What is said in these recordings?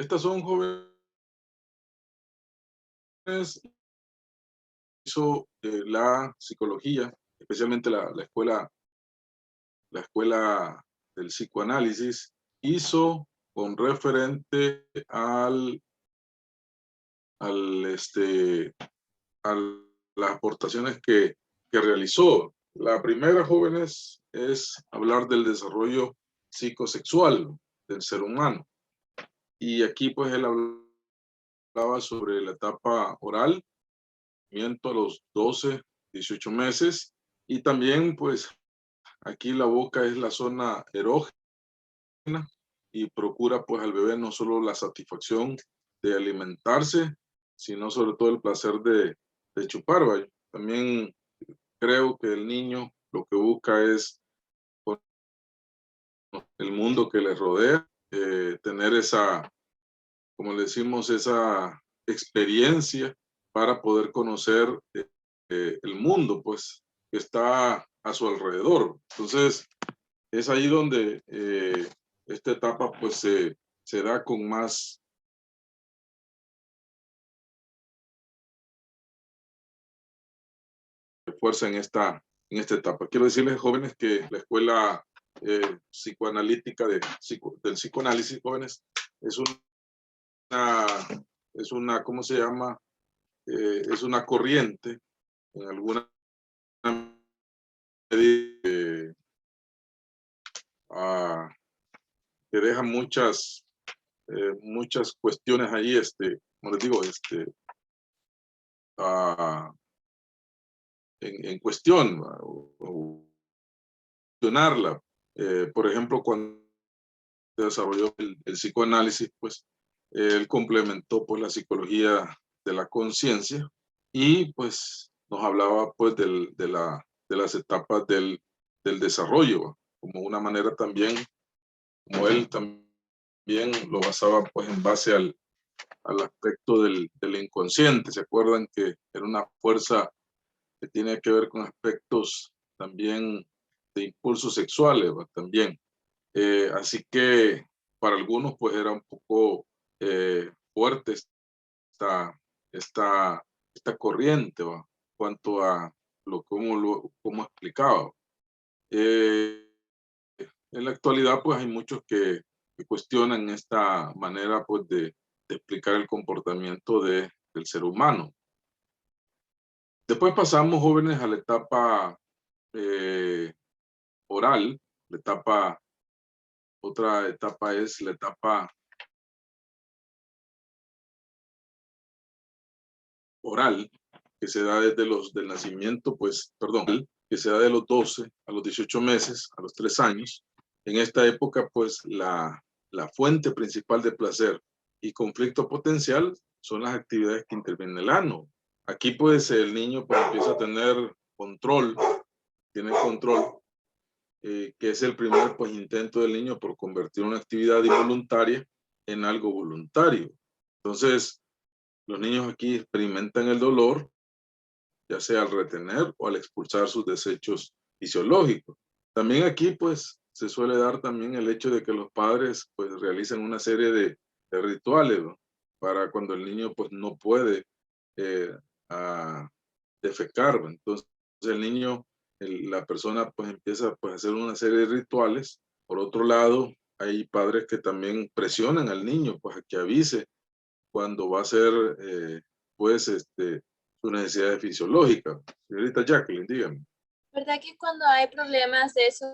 Estas son jóvenes, hizo la psicología, especialmente la escuela del psicoanálisis, hizo con referente al, este, a las aportaciones que realizó. La primera, jóvenes, es hablar del desarrollo psicosexual del ser humano. Y aquí pues él hablaba sobre la etapa oral, a los 12, 18 meses, y también pues aquí la boca es la zona erógena y procura pues al bebé no solo la satisfacción de alimentarse, sino sobre todo el placer de chupar, ¿vale? También creo que el niño lo que busca es el mundo que le rodea, tener esa, como le decimos, esa experiencia para poder conocer el mundo, pues, que está a su alrededor. Entonces, es ahí donde esta etapa, pues, se da con más fuerza en esta etapa. Quiero decirles, jóvenes, que la escuela psicoanalítica del psicoanálisis, jóvenes, es una, ¿cómo se llama? Es una corriente en alguna medida que deja muchas cuestiones ahí, como les digo, ah, en cuestión, o cuestionarla. Por ejemplo, cuando se desarrolló el psicoanálisis, pues él complementó pues la psicología de la conciencia y pues nos hablaba pues de las etapas del desarrollo, como una manera también, como él también lo basaba pues en base al aspecto del inconsciente. ¿Se acuerdan que era una fuerza que tiene que ver con aspectos también de impulsos sexuales, ¿va? También? Así que para algunos pues era un poco fuerte esta, esta corriente, ¿va? En cuanto a cómo explicaba. Eh, en la actualidad pues hay muchos que cuestionan esta manera pues de explicar el comportamiento del ser humano. Después pasamos, jóvenes, a la etapa eh, oral. Otra etapa es la etapa oral, que se da desde del nacimiento, pues, perdón, que se da de los 12 a los 18 meses, a los 3 años. En esta época, pues, la fuente principal de placer y conflicto potencial son las actividades que intervienen en el ano. Aquí, pues, el niño pues, empieza a tener control, tiene control, que es el primer pues, intento del niño por convertir una actividad involuntaria en algo voluntario. Entonces, los niños aquí experimentan el dolor, ya sea al retener o al expulsar sus desechos fisiológicos. También aquí, pues, se suele dar también el hecho de que los padres, pues, realizan una serie de rituales, ¿no? Para cuando el niño, pues, no puede eh, a defecar, ¿no? Entonces, el niño, la persona, pues, empieza pues, a hacer una serie de rituales. Por otro lado, hay padres que también presionan al niño, pues, a que avise cuando va a ser, pues, sus necesidades fisiológicas. Señorita Jacqueline, dígame. ¿Verdad que cuando hay problemas de eso,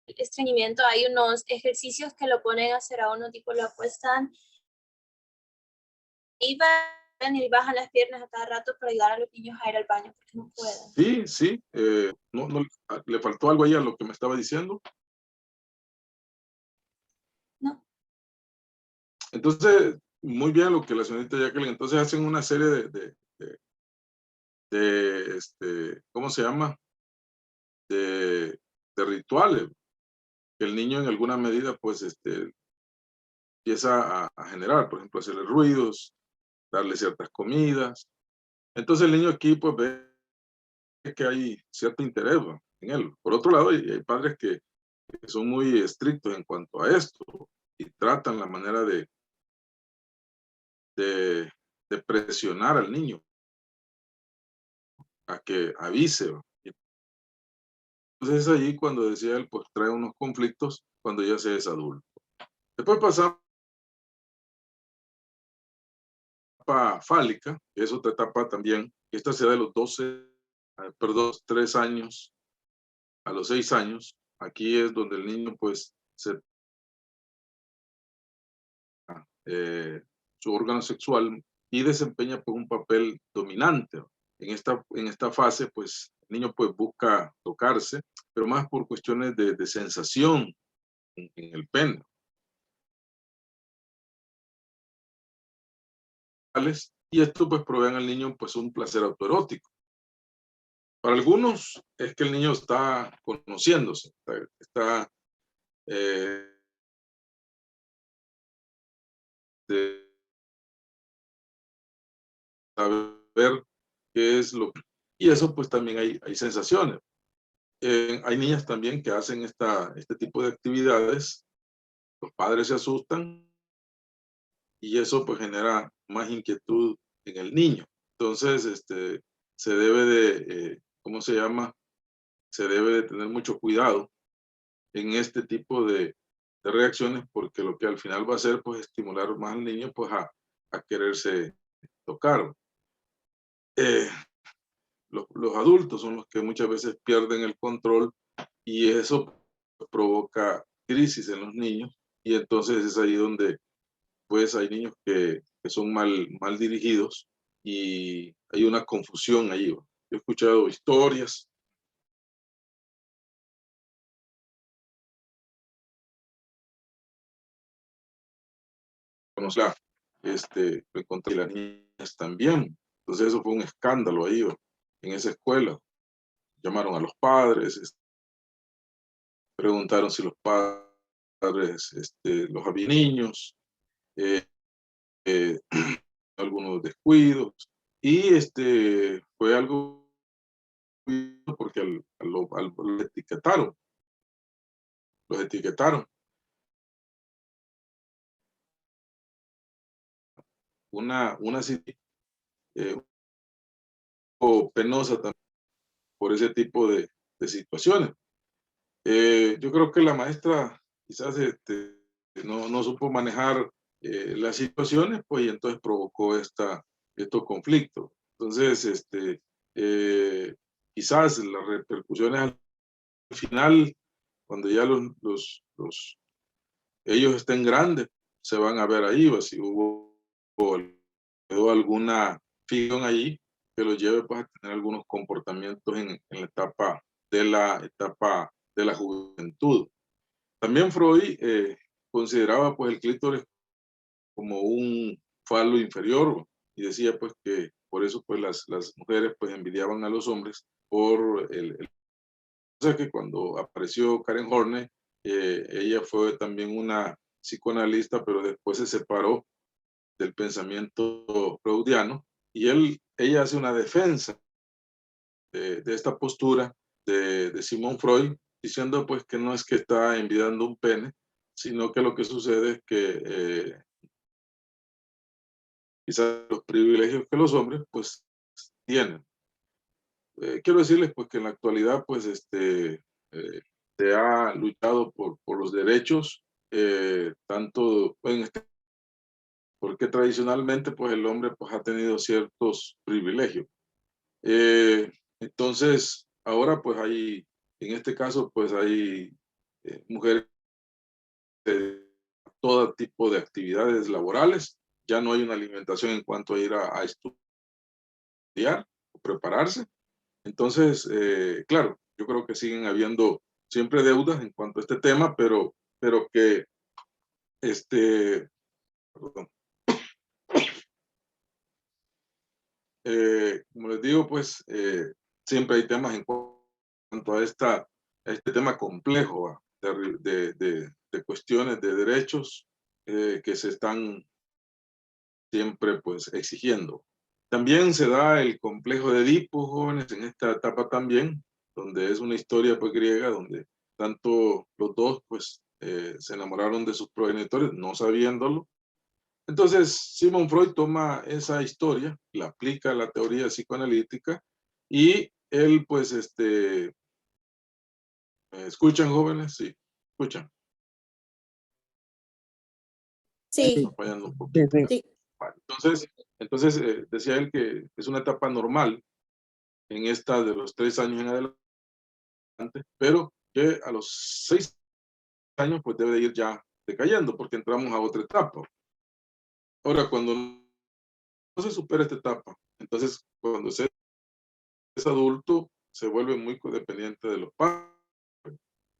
estreñimiento, hay unos ejercicios que lo ponen a hacer a uno, tipo lo apuestan y bajan las piernas a cada rato para ayudar a los niños a ir al baño porque no pueden? Sí, sí. ¿Le faltó algo ahí a lo que me estaba diciendo? No. Entonces, muy bien lo que la señorita Jacqueline, entonces hacen una serie ¿cómo se llama? De rituales, que el niño en alguna medida, pues, empieza a generar, por ejemplo, hacerle ruidos, darle ciertas comidas. Entonces el niño aquí, pues, ve que hay cierto interés, ¿va? En él. Por otro lado, hay padres que son muy estrictos en cuanto a esto y tratan la manera de presionar al niño a que avise. Entonces es allí cuando decía él, pues trae unos conflictos cuando ya se es adulto. Después pasamos a la etapa fálica, que es otra etapa también, esta se da de los 3 años a los 6 años. Aquí es donde el niño pues su órgano sexual y desempeña pues un papel dominante. En esta fase pues el niño pues busca tocarse, pero más por cuestiones de sensación en el pene. Y esto pues provee al niño pues un placer autoerótico. Para algunos es que el niño está conociéndose, está de saber qué es lo que... Y eso pues también hay sensaciones. Hay niñas también que hacen este tipo de actividades, los padres se asustan y eso pues genera más inquietud en el niño. Entonces, se debe de, ¿cómo se llama? Se debe de tener mucho cuidado en este tipo de reacciones porque lo que al final va a hacer pues estimular más al niño pues a quererse tocar. Los adultos son los que muchas veces pierden el control y eso provoca crisis en los niños y entonces es ahí donde pues hay niños que son mal dirigidos y hay una confusión ahí. Yo he escuchado historias lo encontré las niñas también. Entonces eso fue un escándalo ahí en esa escuela. Llamaron a los padres, preguntaron si los padres los había niños, eh, eh, algunos descuidos, y fue algo porque los etiquetaron. Una eh, un poco penosa también por ese tipo de situaciones. Yo creo que la maestra quizás no supo manejar las situaciones, pues, y entonces provocó estos conflictos. Entonces, eh, quizás las repercusiones al final, cuando ya ellos estén grandes, se van a ver ahí, o si quedó alguna ficción allí que los lleve pues, a tener algunos comportamientos en la etapa de la juventud. También Freud consideraba pues el clítoris como un falo inferior y decía pues que por eso pues las mujeres pues envidiaban a los hombres por o sea que cuando apareció Karen Horney, ella fue también una psicoanalista, pero después se separó del pensamiento freudiano y ella hace una defensa de esta postura de Sigmund Freud, diciendo pues que no es que está envidiando un pene, sino que lo que sucede es que quizás los privilegios que los hombres pues tienen. Quiero decirles pues que en la actualidad pues se ha luchado por los derechos, tanto porque tradicionalmente pues el hombre pues ha tenido ciertos privilegios. Entonces, ahora pues en este caso pues hay mujeres de todo tipo de actividades laborales, ya no hay una alimentación en cuanto a ir a estudiar o prepararse. Entonces, claro, yo creo que siguen habiendo siempre deudas en cuanto a este tema, pero que, perdón, como les digo, pues siempre hay temas en cuanto a este tema complejo de cuestiones de derechos que se están siempre pues exigiendo. También se da el complejo de Edipo, jóvenes, en esta etapa también, donde es una historia pues griega, donde tanto los dos pues se enamoraron de sus progenitores, no sabiéndolo. Entonces, Sigmund Freud toma esa historia, la aplica a la teoría psicoanalítica y él, pues, ¿me escuchan, jóvenes? Sí, escuchan. Sí, Está fallando un poquito. sí. Vale, entonces decía él que es una etapa normal en esta de los 3 años en adelante, pero que a los 6 años pues debe de ir ya decayendo porque entramos a otra etapa. Ahora, cuando no se supera esta etapa, entonces cuando se es adulto, se vuelve muy codependiente de los padres,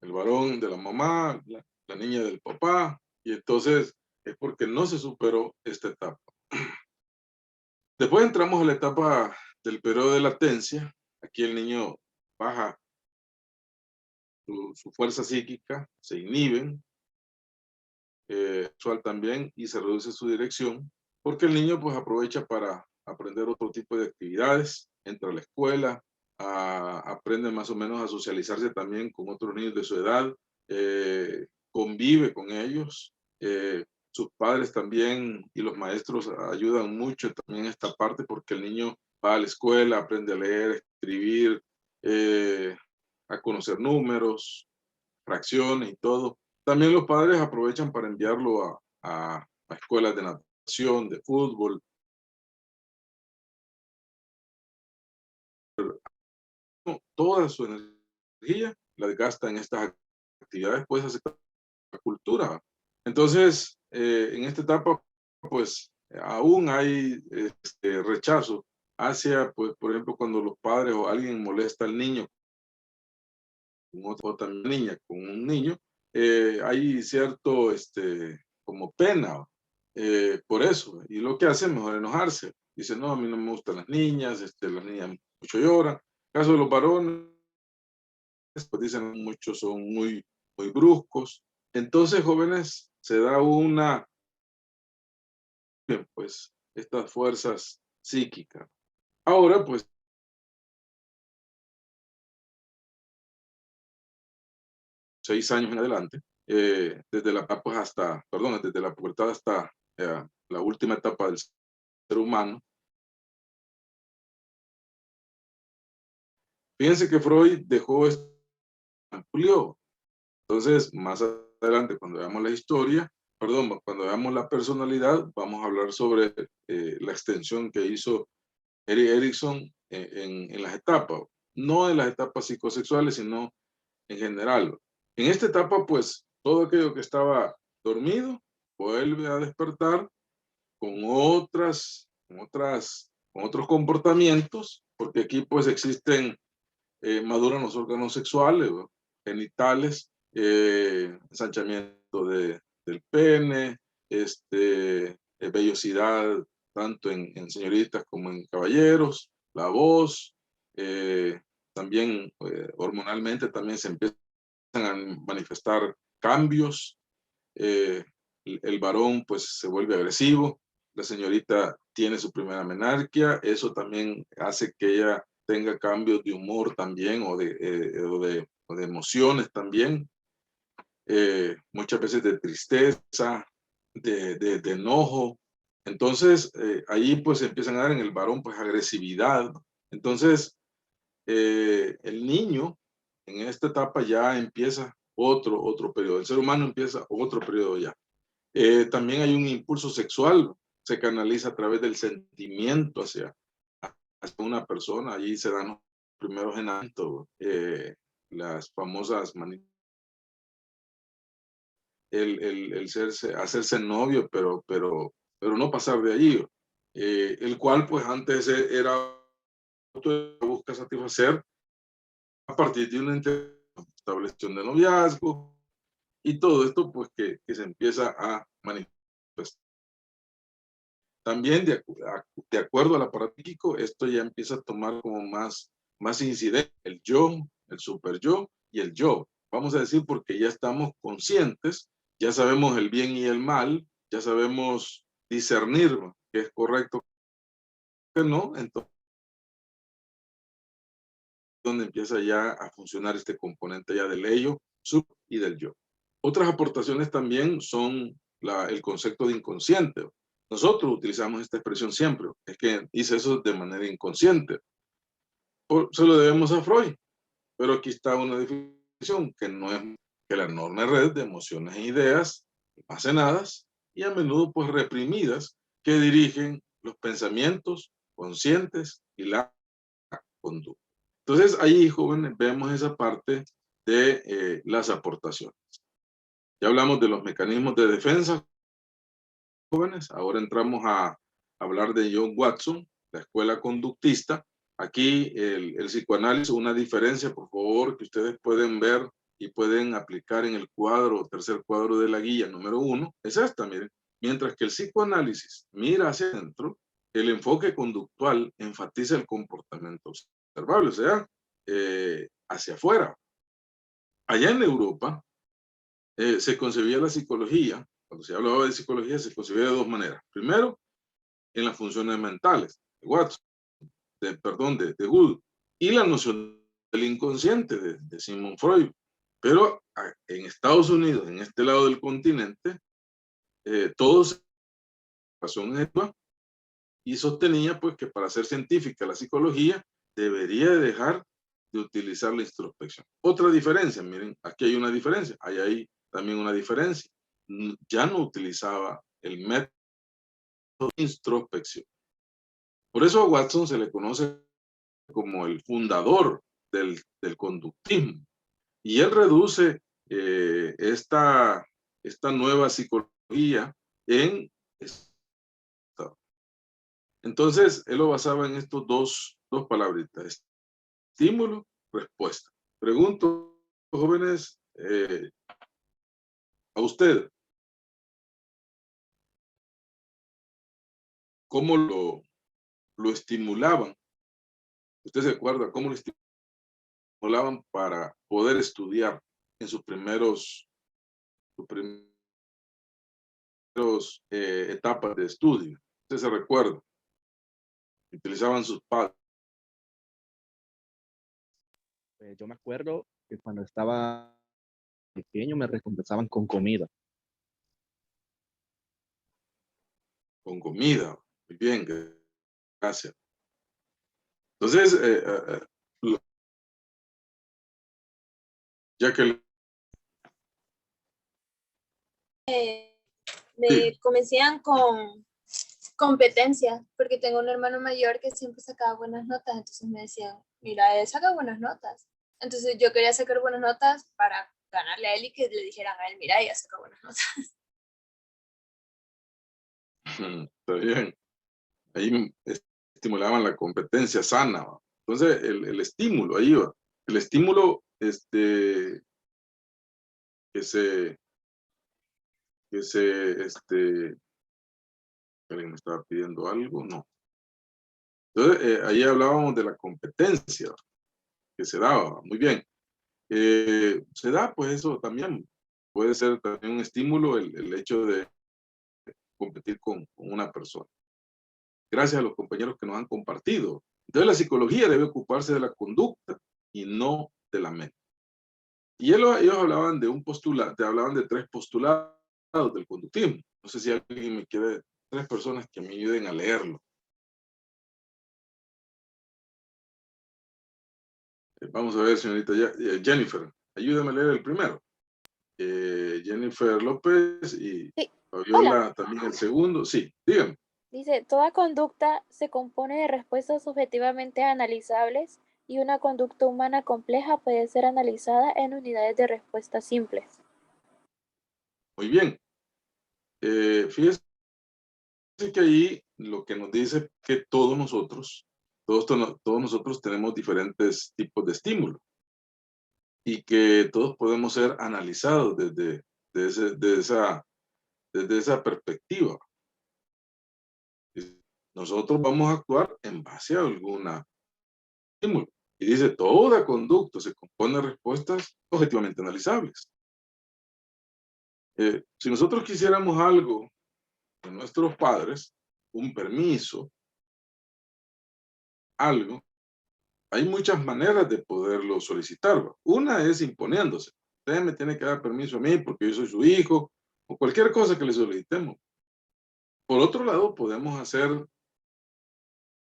el varón de la mamá, la niña del papá, y entonces es porque no se superó esta etapa. Después entramos a la etapa del periodo de latencia. Aquí el niño baja su fuerza psíquica, se inhiben, sexual también, y se reduce su dirección, porque el niño pues aprovecha para aprender otro tipo de actividades, entra a la escuela, aprende más o menos a socializarse también con otros niños de su edad, convive con ellos, sus padres también y los maestros ayudan mucho también en esta parte porque el niño va a la escuela, aprende a leer, a escribir, a conocer números, fracciones y todo. También los padres aprovechan para enviarlo a escuelas de natación, de fútbol. Toda su energía la gasta en estas actividades, pues hace la cultura. Entonces, en esta etapa, pues aún hay rechazo hacia, pues, por ejemplo, cuando los padres o alguien molesta al niño, con otra niña, con un niño, hay cierto, como pena por eso. Y lo que hace es mejor enojarse. Dice, no, a mí no me gustan las niñas mucho lloran. En el caso de los varones, pues dicen muchos son muy, muy bruscos. Entonces, jóvenes, se da pues, estas fuerzas psíquicas. Ahora, pues, 6 años en adelante, desde la pues hasta, perdón, desde la pubertad hasta la última etapa del ser humano. Fíjense que Freud dejó esto amplio. Entonces, más adelante, cuando veamos la historia, perdón, cuando veamos la personalidad, vamos a hablar sobre la extensión que hizo Erikson en las etapas, no en las etapas psicosexuales, sino en general. En esta etapa, pues, todo aquello que estaba dormido vuelve a despertar con con otros comportamientos, porque aquí pues existen, maduran los órganos sexuales, ¿no? Genitales, ensanchamiento del pene, vellosidad tanto en señoritas como en caballeros, la voz, también hormonalmente también se empiezan a manifestar cambios, el varón pues se vuelve agresivo, la señorita tiene su primera menarquia, eso también hace que ella tenga cambios de humor también o de emociones también, muchas veces de tristeza, de enojo. Entonces, ahí pues empiezan a dar en el varón pues agresividad. Entonces, el niño en esta etapa ya empieza otro periodo. El ser humano empieza otro periodo ya. También hay un impulso sexual, se canaliza a través del sentimiento hacia una persona. Allí se dan los primeros enanitos, las famosas hacerse novio, pero no pasar de allí. El cual, pues antes era busca satisfacer a partir de una establección de noviazgo y todo esto, pues que se empieza a manifestar. También, de acuerdo al aparato psíquico, esto ya empieza a tomar como más incidencia el yo, el super yo y el yo. Vamos a decir porque ya estamos conscientes, ya sabemos el bien y el mal, ya sabemos discernir qué es correcto, qué no, entonces donde empieza ya a funcionar este componente ya del ello, sub y del yo. Otras aportaciones también son el concepto de inconsciente. Nosotros utilizamos esta expresión siempre. Es que hice eso de manera inconsciente. Se lo debemos a Freud. Pero aquí está una definición que no es que la enorme red de emociones e ideas almacenadas y a menudo pues reprimidas que dirigen los pensamientos conscientes y la conducta. Entonces ahí, jóvenes, vemos esa parte de las aportaciones. Ya hablamos de los mecanismos de defensa, jóvenes. Ahora entramos a hablar de John Watson, la escuela conductista. Aquí el psicoanálisis, una diferencia, por favor, que ustedes pueden ver y pueden aplicar en el cuadro, tercer cuadro de la guía número 1, es esta, miren. Mientras que el psicoanálisis mira hacia adentro, el enfoque conductual enfatiza el comportamiento observable, o sea, hacia afuera. Allá en Europa se concebía la psicología, cuando se hablaba de psicología, se concebía de dos maneras. Primero, en las funciones mentales, de Watson, de Gould, y la noción del inconsciente de Sigmund Freud. Pero en Estados Unidos, en este lado del continente, todos razón esta y sostenía pues que para ser científica la psicología debería de dejar de utilizar la introspección. Otra diferencia, miren, aquí hay una diferencia, hay ahí también una diferencia. Ya no utilizaba el método de introspección. Por eso a Watson se le conoce como el fundador del conductismo. Y él reduce esta nueva psicología en... Entonces, él lo basaba en estos dos palabritas, estímulo, respuesta. Pregunto, jóvenes, a usted, ¿cómo lo estimulaban? ¿Usted se acuerda cómo lo estimulaban para poder estudiar en sus primeros etapas de estudio? ¿Usted se recuerda? Utilizaban sus padres. Yo me acuerdo que cuando estaba pequeño me recompensaban con comida. Con comida. Muy bien, gracias. Entonces, ya que... me comenzaban con competencias, porque tengo un hermano mayor que siempre sacaba buenas notas, entonces me decían, mira, él saca buenas notas. Entonces yo quería sacar buenas notas para ganarle a él y que le dijeran a él, mira, ella saca buenas notas. Está bien. Ahí estimulaban la competencia sana. ¿Va? Entonces, el estímulo, ahí va. El estímulo ¿alguien me estaba pidiendo algo? No. Entonces, ahí hablábamos de la competencia que se daba. Muy bien. Se da, pues eso también puede ser también un estímulo el hecho de competir con una persona. Gracias a los compañeros que nos han compartido. Entonces la psicología debe ocuparse de la conducta y no de la mente. Y ellos hablaban de un postulado, hablaban de 3 postulados del conductismo. No sé si alguien me quiere, 3 personas que me ayuden a leerlo. Vamos a ver, señorita Jennifer, ayúdame a leer el primero. Jennifer López y Sí. Fabiola Hola. también el segundo. Sí, díganme. Dice, toda conducta se compone de respuestas objetivamente analizables y una conducta humana compleja puede ser analizada en unidades de respuesta simples. Muy bien. Fíjese que ahí lo que nos dice que todos nosotros tenemos diferentes tipos de estímulos y que todos podemos ser analizados desde esa perspectiva. Nosotros vamos a actuar en base a alguna estímulo. Y dice, toda conducta se compone de respuestas objetivamente analizables. Si nosotros quisiéramos algo de nuestros padres, un permiso, algo, hay muchas maneras de poderlo solicitar. Una es imponiéndose. Usted me tiene que dar permiso a mí porque yo soy su hijo, o cualquier cosa que le solicitemos. Por otro lado, podemos hacer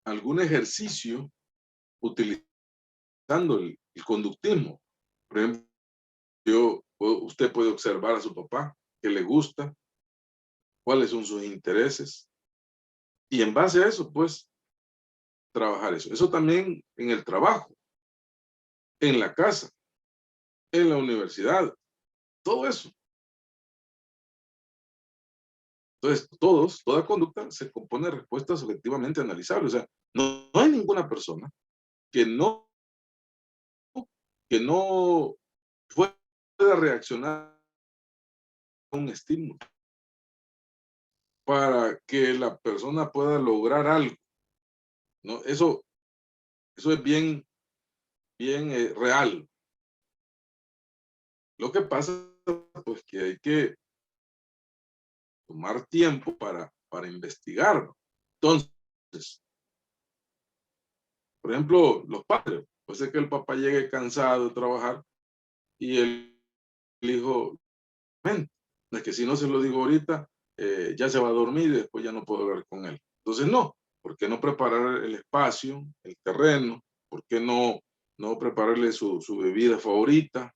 algún ejercicio utilizando el conductismo. Por ejemplo, usted puede observar a su papá, qué le gusta, cuáles son sus intereses, y en base a eso, pues, trabajar eso. Eso también en el trabajo, en la casa, en la universidad, todo eso. Entonces, toda conducta se compone de respuestas objetivamente analizables. O sea, no hay ninguna persona que no pueda reaccionar a un estímulo para que la persona pueda lograr algo, ¿no? Eso es bien real. Lo que pasa, pues, que hay que tomar tiempo para investigar. Entonces, por ejemplo, los padres, puede ser que el papá llegue cansado de trabajar y el hijo, ven, es que si no se lo digo ahorita, ya se va a dormir y después ya no puedo hablar con él. Entonces, no, ¿por qué no preparar el espacio, el terreno? ¿Por qué no prepararle su bebida favorita?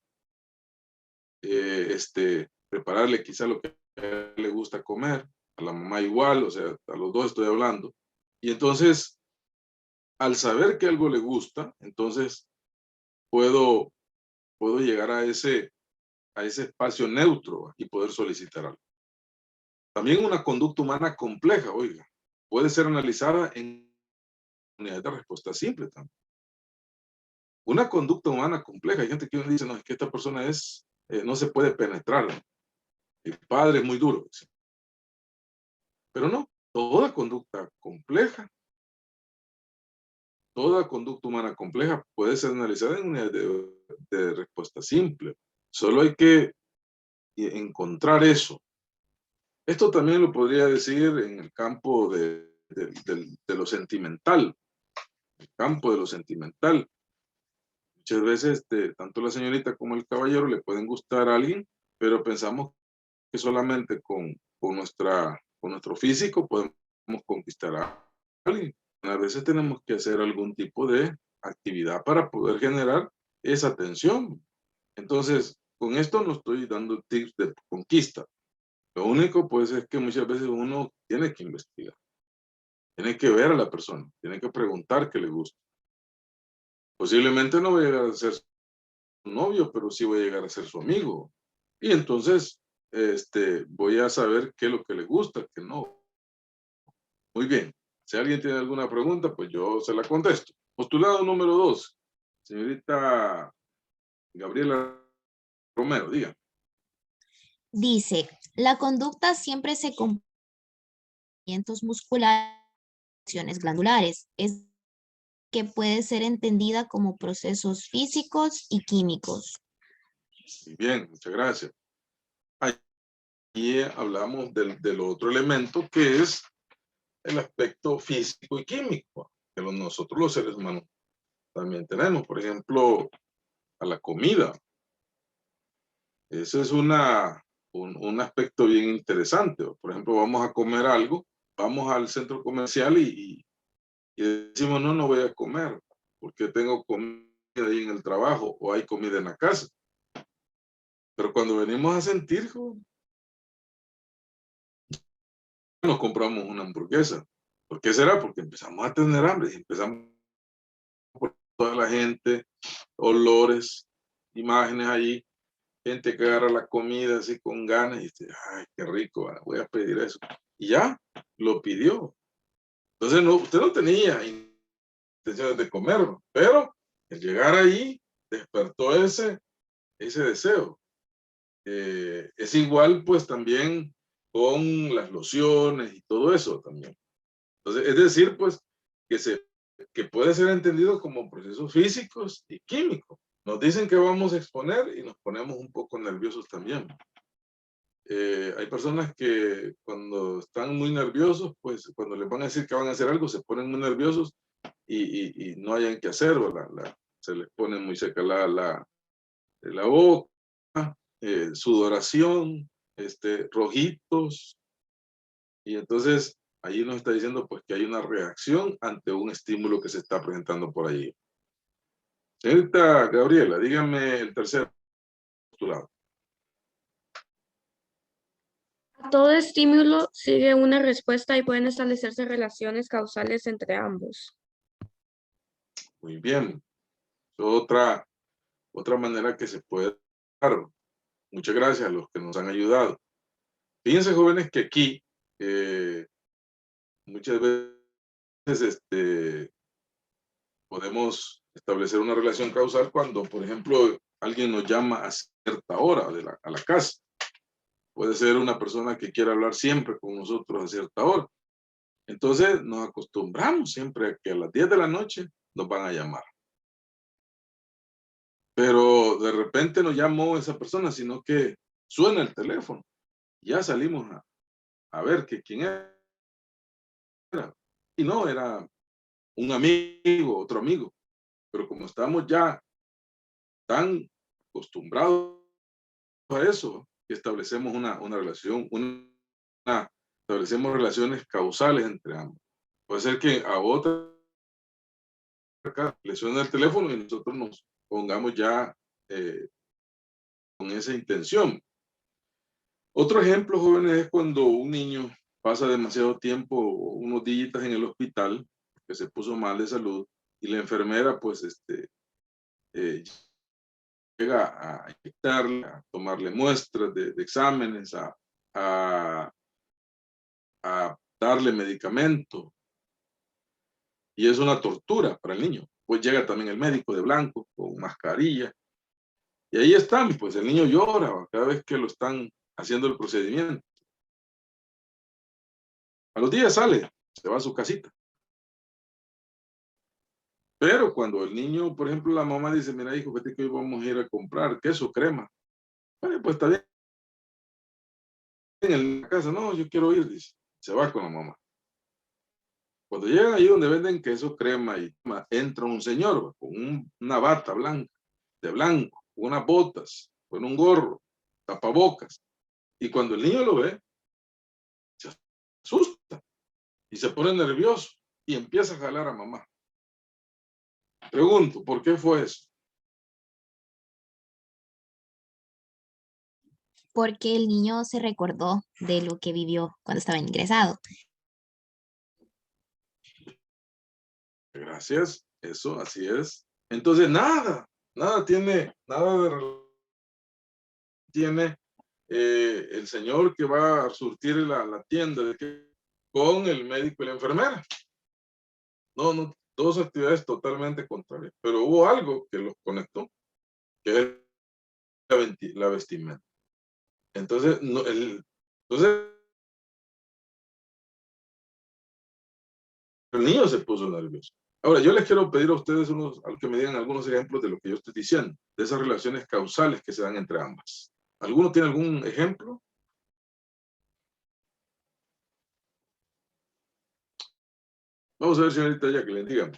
Prepararle quizá lo que a él le gusta comer, a la mamá igual, o sea, a los dos estoy hablando. Y entonces, al saber que algo le gusta, entonces puedo llegar a ese espacio neutro y poder solicitar algo. También una conducta humana compleja, oiga, puede ser analizada en unidades de respuesta simple también. Una conducta humana compleja, hay gente que dice, no, es que esta persona no se puede penetrar. El padre es muy duro. Pero no, toda conducta compleja, toda conducta humana compleja puede ser analizada en unidades de respuesta simple. Solo hay que encontrar eso. Esto también lo podría decir en el campo de lo sentimental. El campo de lo sentimental. Muchas veces, tanto la señorita como el caballero le pueden gustar a alguien, pero pensamos que solamente con nuestro físico podemos conquistar a alguien. A veces tenemos que hacer algún tipo de actividad para poder generar esa tensión. Entonces, con esto no estoy dando tips de conquista. Lo único, pues, es que muchas veces uno tiene que investigar. Tiene que ver a la persona, tiene que preguntar qué le gusta. Posiblemente no voy a llegar a ser su novio, pero sí voy a llegar a ser su amigo. Y entonces, voy a saber qué es lo que le gusta, qué no. Muy bien. Si alguien tiene alguna pregunta, pues yo se la contesto. Postulado número 2. Señorita Gabriela Romero, diga. Dice, la conducta siempre se compone de movimientos musculares y acciones glandulares. Es que puede ser entendida como procesos físicos y químicos. Muy bien, muchas gracias. Aquí hablamos del otro elemento que es el aspecto físico y químico, que nosotros los seres humanos también tenemos. Por ejemplo, a la comida. Ese es un aspecto bien interesante. Por ejemplo, vamos a comer algo, vamos al centro comercial y decimos, no voy a comer, porque tengo comida ahí en el trabajo o hay comida en la casa. Pero cuando venimos a sentir, nos compramos una hamburguesa. ¿Por qué será? Porque empezamos a tener hambre y empezamos por toda la gente, olores, imágenes allí, gente que agarra la comida así con ganas y dice, ay, qué rico, voy a pedir eso. Y ya, lo pidió. Entonces, usted no tenía intenciones de comerlo, pero el llegar ahí despertó ese deseo. Es igual, pues, también con las lociones y todo eso también. Entonces, es decir, pues, que puede ser entendido como procesos físicos y químicos. Nos dicen que vamos a exponer y nos ponemos un poco nerviosos también. Hay personas que cuando están muy nerviosos, pues cuando les van a decir que van a hacer algo, se ponen muy nerviosos y no hayan que hacer, se les pone muy seca la boca, sudoración, rojitos, Y entonces ahí nos está diciendo pues que hay una reacción ante un estímulo que se está presentando por ahí. Señorita Gabriela, dígame el tercer postulado. A todo estímulo sigue una respuesta y pueden establecerse relaciones causales entre ambos. Muy bien. Otra manera que se puede dar. Muchas gracias a los que nos han ayudado. Fíjense, jóvenes, que aquí muchas veces podemos establecer una relación causal cuando, por ejemplo, alguien nos llama a cierta hora a la casa. Puede ser una persona que quiera hablar siempre con nosotros a cierta hora. Entonces nos acostumbramos siempre a que a las 10 de la noche nos van a llamar. Pero de repente no llamó esa persona, sino que suena el teléfono. Ya salimos a ver quién era. Y no, era un amigo, otro amigo. Pero como estamos ya tan acostumbrados a eso, que establecemos una relación, establecemos relaciones causales entre ambos. Puede ser que a otra acá le suena el teléfono y nosotros nos pongamos ya con esa intención. Otro ejemplo, jóvenes, es cuando un niño pasa demasiado tiempo, unos días en el hospital, que se puso mal de salud, y la enfermera, pues, llega a inyectarle, a tomarle muestras de exámenes, a darle medicamento, y es una tortura para el niño. Pues llega también el médico de blanco, con mascarilla, y ahí están, pues el niño llora cada vez que lo están haciendo el procedimiento. A los días sale, se va a su casita. Pero cuando el niño, por ejemplo, la mamá dice, mira hijo, vete que hoy vamos a ir a comprar queso, crema. Bueno, pues está bien. En la casa, no, yo quiero ir, dice. Se va con la mamá. Cuando llegan ahí donde venden queso, crema y entra un señor con una bata blanca, de blanco, con unas botas, con un gorro, tapabocas. Y cuando el niño lo ve, se asusta y se pone nervioso y empieza a jalar a mamá. Pregunto, ¿por qué fue eso? Porque el niño se recordó de lo que vivió cuando estaba ingresado. Gracias, eso, así es. Entonces, nada tiene el señor que va a surtir la tienda con el médico y la enfermera. No, dos actividades totalmente contrarias, pero hubo algo que los conectó, que es la vestimenta. Entonces, el niño se puso nervioso. Ahora, yo les quiero pedir a ustedes que me digan algunos ejemplos de lo que yo estoy diciendo, de esas relaciones causales que se dan entre ambas. ¿Alguno tiene algún ejemplo? Vamos a ver, señorita Jacqueline, dígame.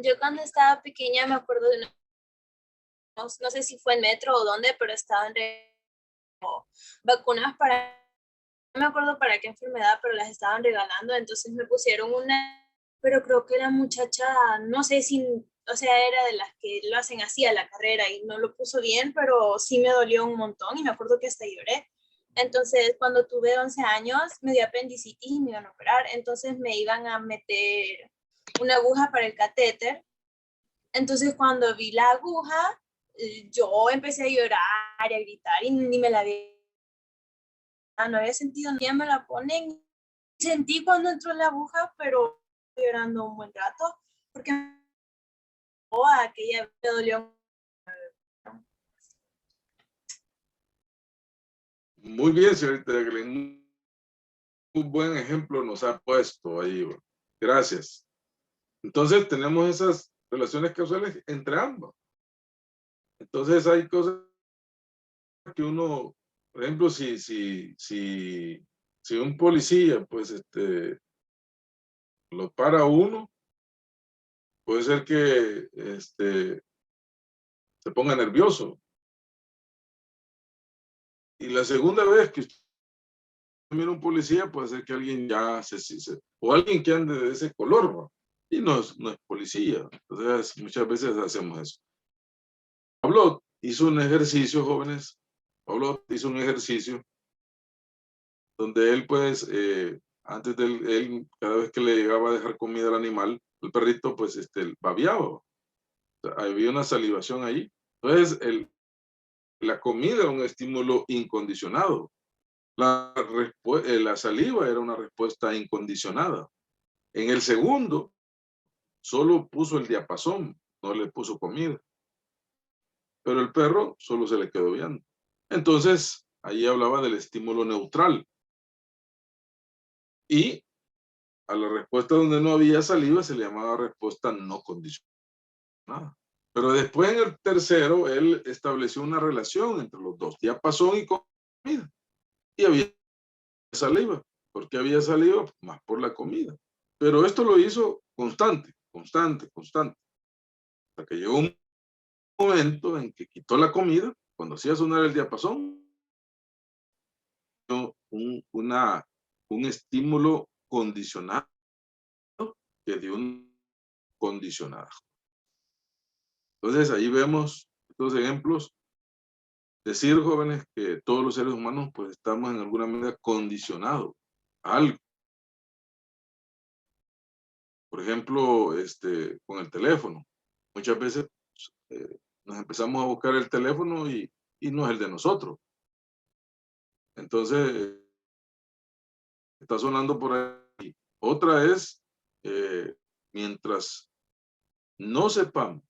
Yo cuando estaba pequeña me acuerdo de no sé si fue en metro o dónde, pero estaban vacunas para, no me acuerdo para qué enfermedad, pero las estaban regalando, entonces me pusieron una, pero creo que la muchacha, no sé si, o sea, era de las que lo hacen así a la carrera y no lo puso bien, pero sí me dolió un montón y me acuerdo que hasta lloré. Entonces, cuando tuve 11 años, me dio apendicitis y me iban a operar, entonces me iban a meter una aguja para el catéter. Entonces, cuando vi la aguja, yo empecé a llorar y a gritar y ni me la había, no había sentido, ni me la ponen. Sentí cuando entró la aguja, pero llorando un buen rato, porque aquella me dolió. Muy bien, señorita Jacqueline. Un buen ejemplo nos ha puesto ahí. Gracias. Entonces, tenemos esas relaciones causales entre ambas. Entonces, hay cosas que uno, por ejemplo, si un policía, pues, lo para uno, puede ser que se ponga nervioso. Y la segunda vez que mira un policía, puede ser que alguien ya o alguien que ande de ese color, ¿no? Y no es policía. Entonces, muchas veces hacemos eso. Pablo hizo un ejercicio, jóvenes. Pablo hizo un ejercicio donde él, pues, antes de él, cada vez que le llegaba a dejar comida al animal, el perrito, pues, babeaba. O sea, había una salivación ahí. Entonces, la comida era un estímulo incondicionado. La saliva era una respuesta incondicionada. En el segundo, solo puso el diapasón, no le puso comida. Pero el perro solo se le quedó viendo. Entonces, ahí hablaba del estímulo neutral. Y a la respuesta donde no había saliva se le llamaba respuesta no condicionada. Pero después en el tercero, él estableció una relación entre los dos, diapasón y comida. Y había saliva. ¿Por qué había saliva? Más por la comida. Pero esto lo hizo constante. Hasta que llegó un momento en que quitó la comida, cuando hacía sonar el diapasón, un estímulo condicionado que dio un condicionado. Entonces ahí vemos estos ejemplos. Decir, jóvenes, que todos los seres humanos pues estamos en alguna medida condicionados a algo. Por ejemplo, con el teléfono. Muchas veces nos empezamos a buscar el teléfono y no es el de nosotros. Entonces, está sonando por ahí. Otra es, mientras no sepamos,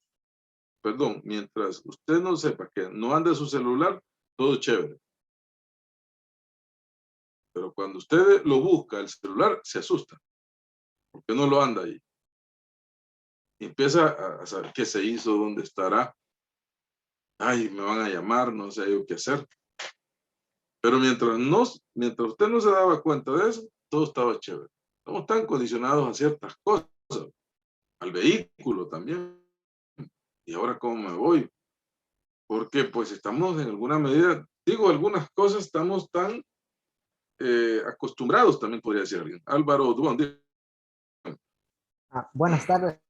perdón, mientras usted no sepa que no anda su celular, todo chévere. Pero cuando usted lo busca, el celular, se asusta, porque no lo anda ahí. Y empieza a saber qué se hizo, dónde estará. Ay, me van a llamar, no sé yo qué hacer. Pero mientras usted no se daba cuenta de eso, todo estaba chévere. Estamos tan condicionados a ciertas cosas, al vehículo también. ¿Y ahora cómo me voy? Porque pues estamos en alguna medida, digo, algunas cosas estamos tan acostumbrados, también podría decir alguien. Álvaro Duan. Buenas tardes.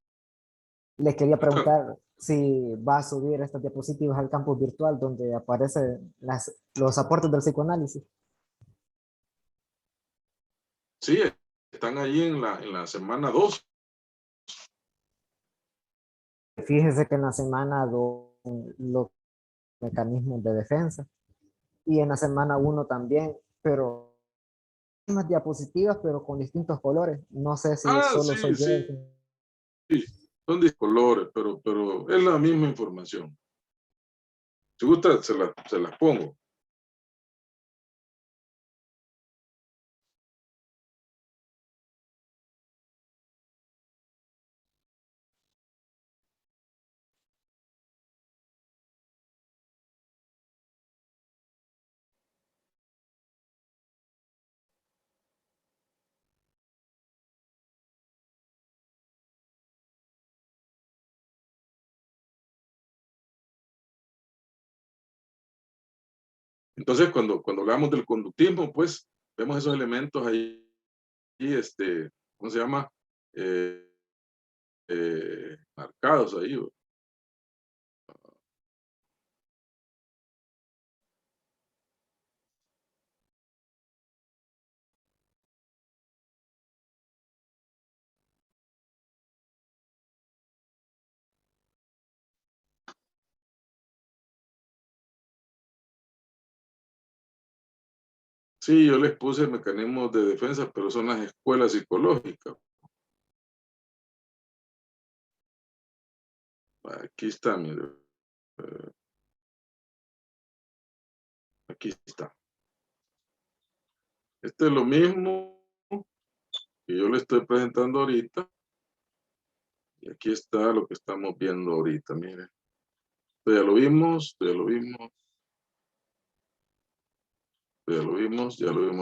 Le quería preguntar si va a subir estas diapositivas al campus virtual donde aparecen los aportes del psicoanálisis. Sí, están ahí en la semana 2. Fíjese que en la semana 2 los mecanismos de defensa y en la semana 1 también, pero unas diapositivas pero con distintos colores. No sé si solo soy yo. Sí, son de colores, pero es la misma información. Si gusta, se las pongo. Entonces, cuando hablamos del conductismo, pues, vemos esos elementos ahí, ¿cómo se llama? Marcados ahí. Sí, yo les puse mecanismos de defensa, pero son las escuelas psicológicas. Aquí está, mire. Aquí está. Este es lo mismo que yo le estoy presentando ahorita. Y aquí está lo que estamos viendo ahorita, mire. Esto ya lo vimos, ya lo vimos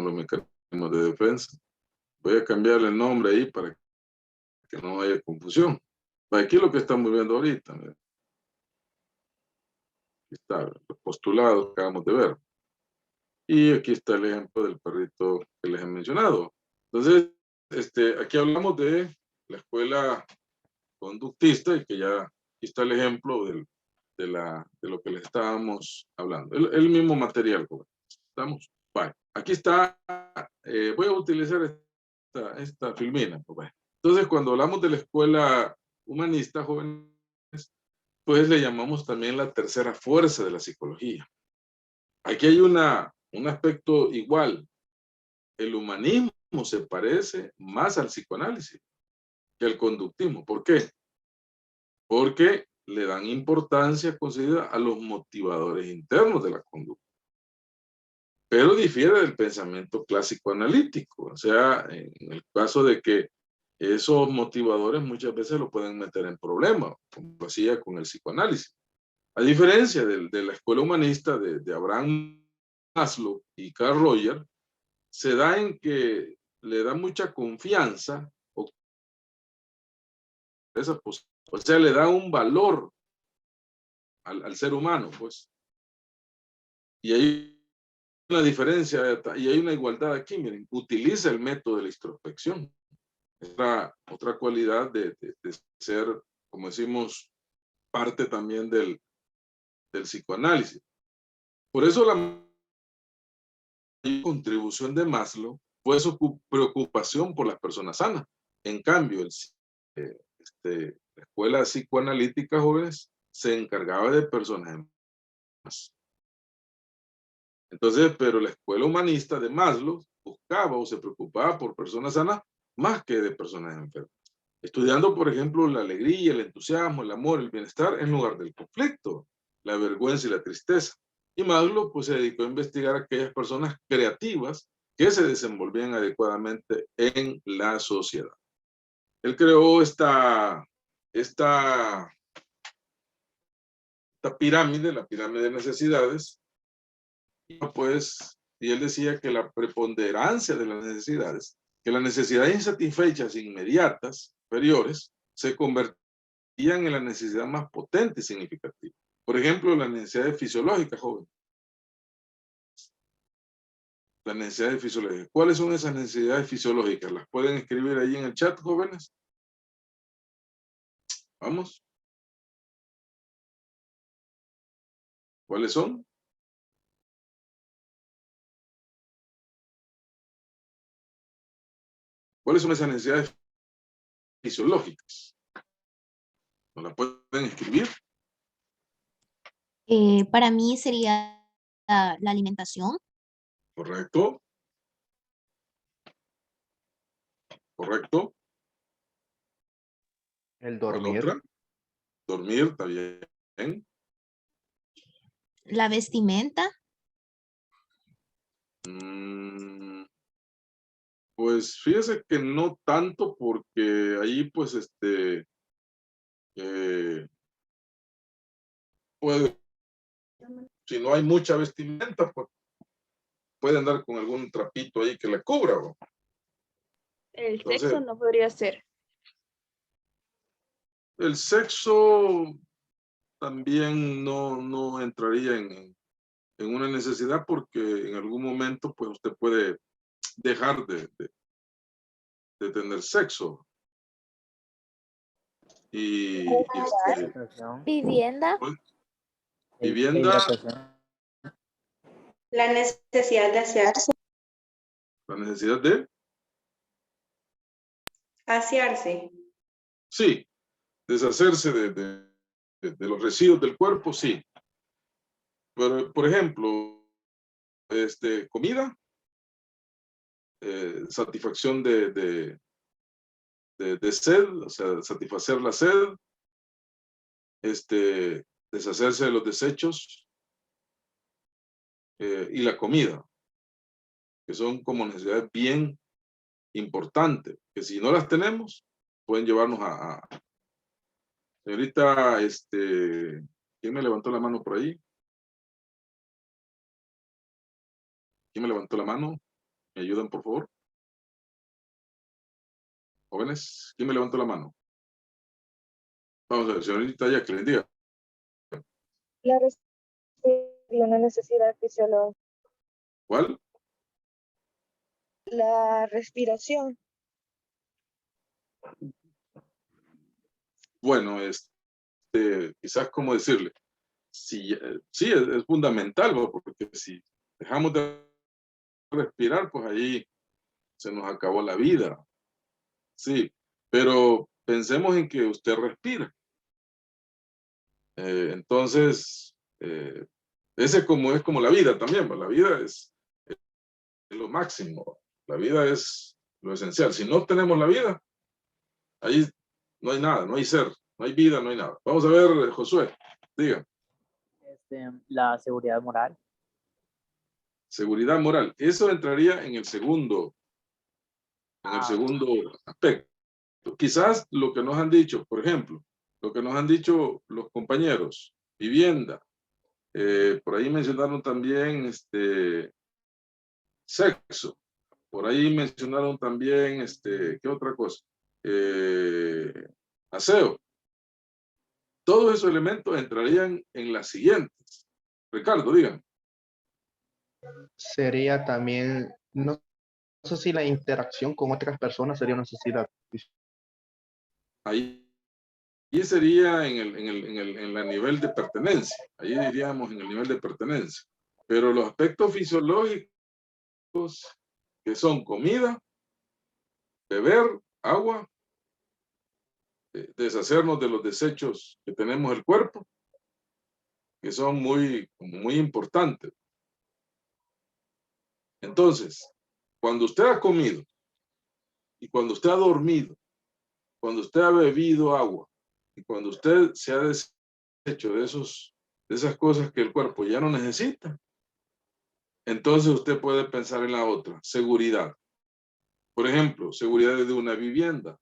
los mecanismos de defensa. Voy a cambiarle el nombre ahí para que no haya confusión. Aquí lo que estamos viendo ahorita, mire. Aquí está, los postulados que acabamos de ver. Y aquí está el ejemplo del perrito que les he mencionado. Entonces, aquí hablamos de la escuela conductista y que ya aquí está el ejemplo de lo que les estábamos hablando. El mismo material, joven. ¿Estamos? Vale. Aquí está, voy a utilizar esta filmina. Pues. Entonces, cuando hablamos de la escuela humanista, jóvenes, pues le llamamos también la tercera fuerza de la psicología. Aquí hay un aspecto igual. El humanismo se parece más al psicoanálisis que al conductismo. ¿Por qué? Porque le dan importancia considerada a los motivadores internos de la conducta. Pero difiere del pensamiento clásico analítico. O sea, en el caso de que esos motivadores muchas veces lo pueden meter en problemas, como hacía con el psicoanálisis. A diferencia de la escuela humanista de Abraham Maslow y Carl Rogers, se da en que le da mucha confianza, o sea, le da un valor al ser humano, pues. Y hay una diferencia y hay una igualdad aquí, miren, utiliza el método de la introspección. Es otra cualidad de ser, como decimos, parte también del psicoanálisis. Por eso la contribución de Maslow fue su preocupación por las personas sanas. En cambio, la escuela psicoanalítica, jóvenes, se encargaba de personas enfermas. Entonces, pero la escuela humanista de Maslow buscaba o se preocupaba por personas sanas más que de personas enfermas. Estudiando, por ejemplo, la alegría, el entusiasmo, el amor, el bienestar, en lugar del conflicto, la vergüenza y la tristeza. Y Maslow pues, se dedicó a investigar a aquellas personas creativas que se desenvolvían adecuadamente en la sociedad. Él creó esta pirámide, la pirámide de necesidades, y él decía que la preponderancia de las necesidades, que las necesidades insatisfechas inmediatas, superiores, se convertían en la necesidad más potente y significativa. Por ejemplo, las necesidades fisiológicas, joven. Las necesidades fisiológicas. ¿Cuáles son esas necesidades fisiológicas? ¿Las pueden escribir ahí en el chat, jóvenes? Vamos. ¿Cuáles son? ¿Cuáles son esas necesidades fisiológicas? ¿No las pueden escribir? Para mí sería la alimentación, Correcto. Correcto. El ¿Cuál dormir. otra? Dormir, está bien. la vestimenta, Pues fíjese que no tanto porque ahí pues puede, si no hay mucha vestimenta, pues puede andar con algún trapito ahí que le cubra. ¿No? El Entonces, sexo no podría ser. el sexo también no entraría en una necesidad porque en algún momento pues usted puede dejar de tener sexo. Y Vivienda. pues, vivienda, La necesidad de asearse. la necesidad de, Asearse. sí, deshacerse de los residuos del cuerpo, sí. Pero, por ejemplo, comida, satisfacción de sed, o sea, satisfacer la sed, deshacerse de los desechos y la comida, que son como necesidades bien importantes, que si no las tenemos, pueden llevarnos a señorita, ¿quién me levantó la mano por ahí? ¿Quién me levantó la mano? ¿Me ayudan, por favor? Jóvenes, ¿quién me levantó la mano? Vamos a ver, señorita, ya que les diga. La respuesta es una necesidad fisiológica. ¿Cuál? La respiración. Bueno, quizás como decirle, sí, sí es fundamental, ¿no? Porque si dejamos de respirar, pues ahí se nos acabó la vida. Sí, pero pensemos en que usted respira. Entonces, ese como es como la vida también, ¿va? La vida es lo máximo, la vida es lo esencial. Si no tenemos la vida, ahí no hay nada, no hay ser, no hay vida, no hay nada. Vamos a ver, Josué, diga. La seguridad moral. Seguridad moral. Eso entraría en el segundo aspecto. Quizás lo que nos han dicho, por ejemplo, lo que nos han dicho los compañeros, vivienda, por ahí mencionaron también sexo, por ahí mencionaron también, ¿qué otra cosa? Aseo. Todos esos elementos entrarían en las siguientes. Ricardo, digan. Sería también, no sé si la interacción con otras personas sería una necesidad. Ahí sería en el nivel de pertenencia. Ahí diríamos en el nivel de pertenencia. Pero los aspectos fisiológicos, que son comida, beber, agua, deshacernos de los desechos que tenemos el cuerpo, que son muy importantes. Entonces, cuando usted ha comido y cuando usted ha dormido, cuando usted ha bebido agua y cuando usted se ha deshecho de esas cosas que el cuerpo ya no necesita, entonces usted puede pensar en la otra, seguridad. Por ejemplo, seguridad de una vivienda.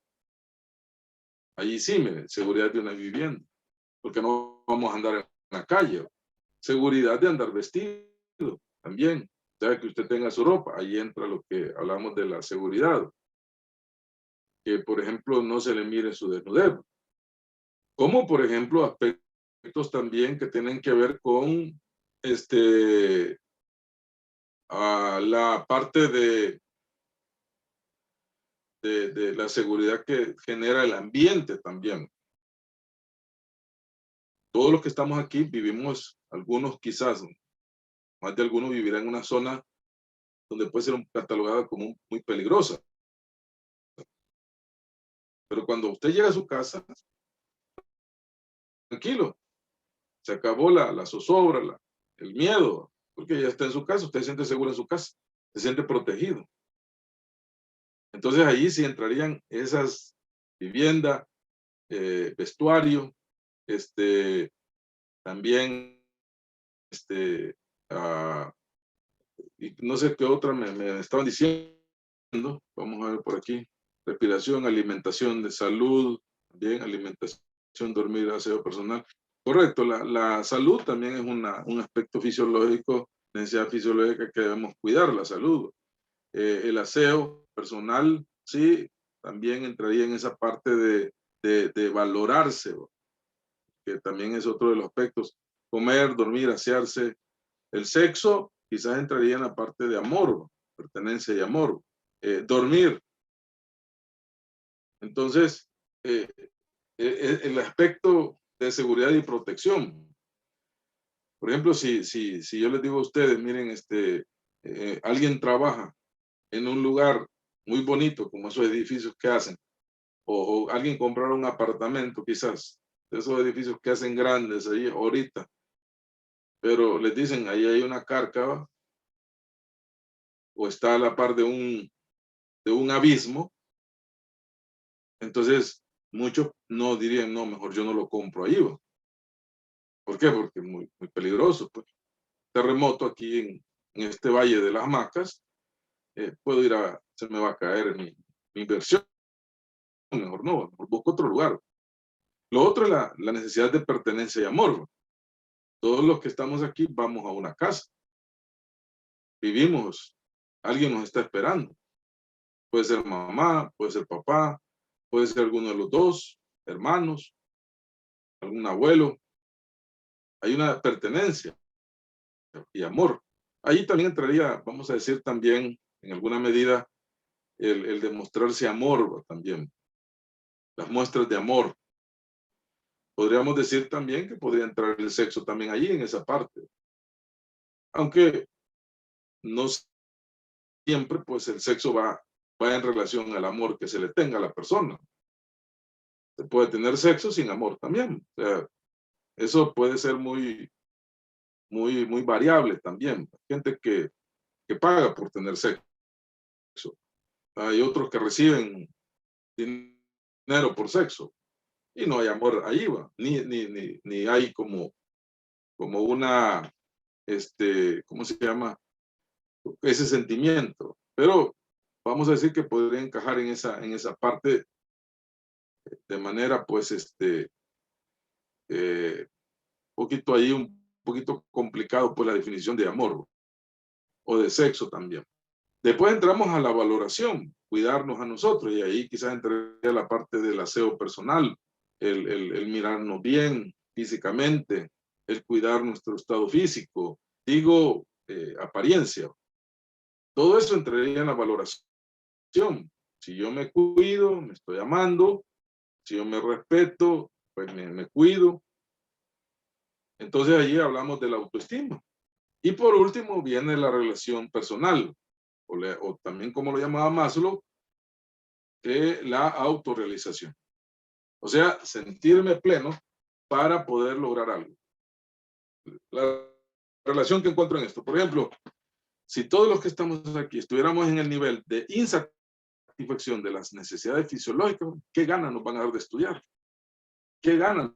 Allí sí, mire, seguridad de una vivienda, porque no vamos a andar en la calle. Seguridad de andar vestido también. O sea, que usted tenga su ropa. Ahí entra lo que hablamos de la seguridad. Que, por ejemplo, no se le mire su desnudez. Como, por ejemplo, aspectos también que tienen que ver con la parte de la seguridad que genera el ambiente también. Todos los que estamos aquí vivimos, algunos quizás, más de algunos vivirán en una zona donde puede ser catalogada como muy peligrosa. Pero cuando usted llega a su casa, tranquilo, se acabó la zozobra, el miedo, porque ya está en su casa, usted se siente seguro en su casa, se siente protegido. Entonces ahí sí entrarían esas viviendas, vestuario, también, y no sé qué otra me estaban diciendo, vamos a ver por aquí, respiración, alimentación de salud, bien, alimentación, dormir, aseo personal. Correcto, la salud también es un aspecto fisiológico, necesidad fisiológica que debemos cuidar, la salud. El aseo personal, sí, también entraría en esa parte de valorarse, que también es otro de los aspectos. Comer, dormir, asearse. El sexo quizás entraría en la parte de amor, pertenencia y amor. Dormir. Entonces, el aspecto de seguridad y protección. Por ejemplo, si yo les digo a ustedes, miren, alguien trabaja en un lugar muy bonito, como esos edificios que hacen, o alguien comprar un apartamento, quizás, de esos edificios que hacen grandes ahí ahorita, pero les dicen, ahí hay una cárcava, o está a la par de un abismo, entonces muchos no dirían, no, mejor yo no lo compro ahí, ¿va? ¿Por qué? Porque es muy peligroso, pues. Terremoto aquí en este Valle de las Hamacas, puedo se me va a caer mi inversión, mejor no, mejor busco otro lugar. Lo otro es la necesidad de pertenencia y amor. Todos los que estamos aquí vamos a una casa. Vivimos, alguien nos está esperando. Puede ser mamá, puede ser papá, puede ser alguno de los dos, hermanos, algún abuelo. Hay una pertenencia y amor Ahí también entraría, vamos a decir también, en alguna medida, el demostrarse amor también. Las muestras de amor. Podríamos decir también que podría entrar el sexo también allí en esa parte. Aunque no siempre pues el sexo va en relación al amor que se le tenga a la persona. Se puede tener sexo sin amor también. O sea, eso puede ser muy variable también. Hay gente que paga por tener sexo. Hay otros que reciben dinero por sexo y no hay amor ahí, va. Ni hay como una, ¿cómo se llama? Ese sentimiento. Pero vamos a decir que podría encajar en esa parte de manera, pues, poquito ahí, un poquito complicado, pues, la definición de amor o de sexo también. Después entramos a la valoración, cuidarnos a nosotros, y ahí quizás entraría la parte del aseo personal, el mirarnos bien físicamente, el cuidar nuestro estado físico, digo, apariencia. Todo eso entraría en la valoración. Si yo me cuido, me estoy amando, si yo me respeto, pues me cuido. Entonces allí hablamos de la autoestima. Y por último viene la relación personal, o también como lo llamaba Maslow, la autorrealización. O sea, sentirme pleno para poder lograr algo. La relación que encuentro en esto, por ejemplo, si todos los que estamos aquí estuviéramos en el nivel de insatisfacción de las necesidades fisiológicas, ¿qué ganas nos van a dar de estudiar? ¿Qué ganas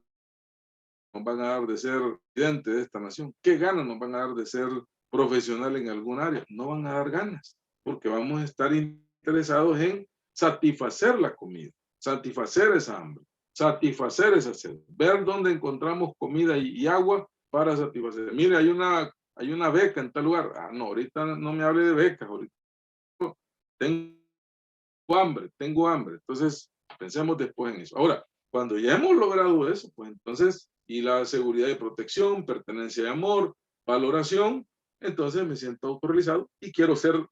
nos van a dar de ser presidente de esta nación? ¿Qué ganas nos van a dar de ser profesional en algún área? No van a dar ganas, porque vamos a estar interesados en satisfacer la comida, satisfacer esa hambre, satisfacer esa sed, ver dónde encontramos comida y agua para satisfacer. Mire, hay una beca en tal lugar. Ah, no, ahorita no me hable de becas, ahorita tengo hambre. Entonces, pensemos después en eso. Ahora, cuando ya hemos logrado eso, pues entonces, y la seguridad y protección, pertenencia y amor, valoración, entonces me siento autorrealizado y quiero ser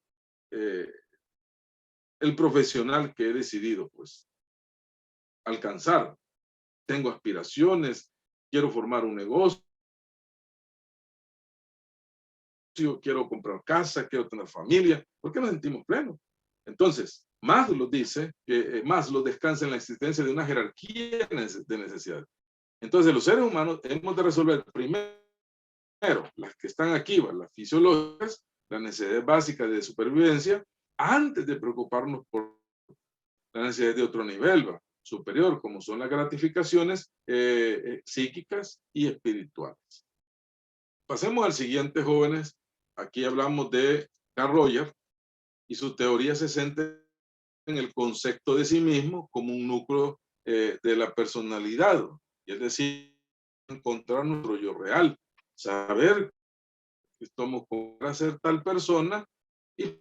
el profesional que he decidido, pues, alcanzar. Tengo aspiraciones, quiero formar un negocio, quiero comprar casa, quiero tener familia. ¿Por qué nos sentimos plenos? Entonces, Maslow dice que Maslow descansa en la existencia de una jerarquía de necesidades. Entonces, los seres humanos hemos de resolver primero las que están aquí, las fisiológicas, las necesidades básicas de supervivencia, antes de preocuparnos por las necesidades de otro nivel, superior, como son las gratificaciones psíquicas y espirituales. Pasemos al siguiente, jóvenes. Aquí hablamos de Carl Rogers y su teoría se centra en el concepto de sí mismo como un núcleo de la personalidad, y es decir, encontrar nuestro yo real, saber que estamos para ser tal persona y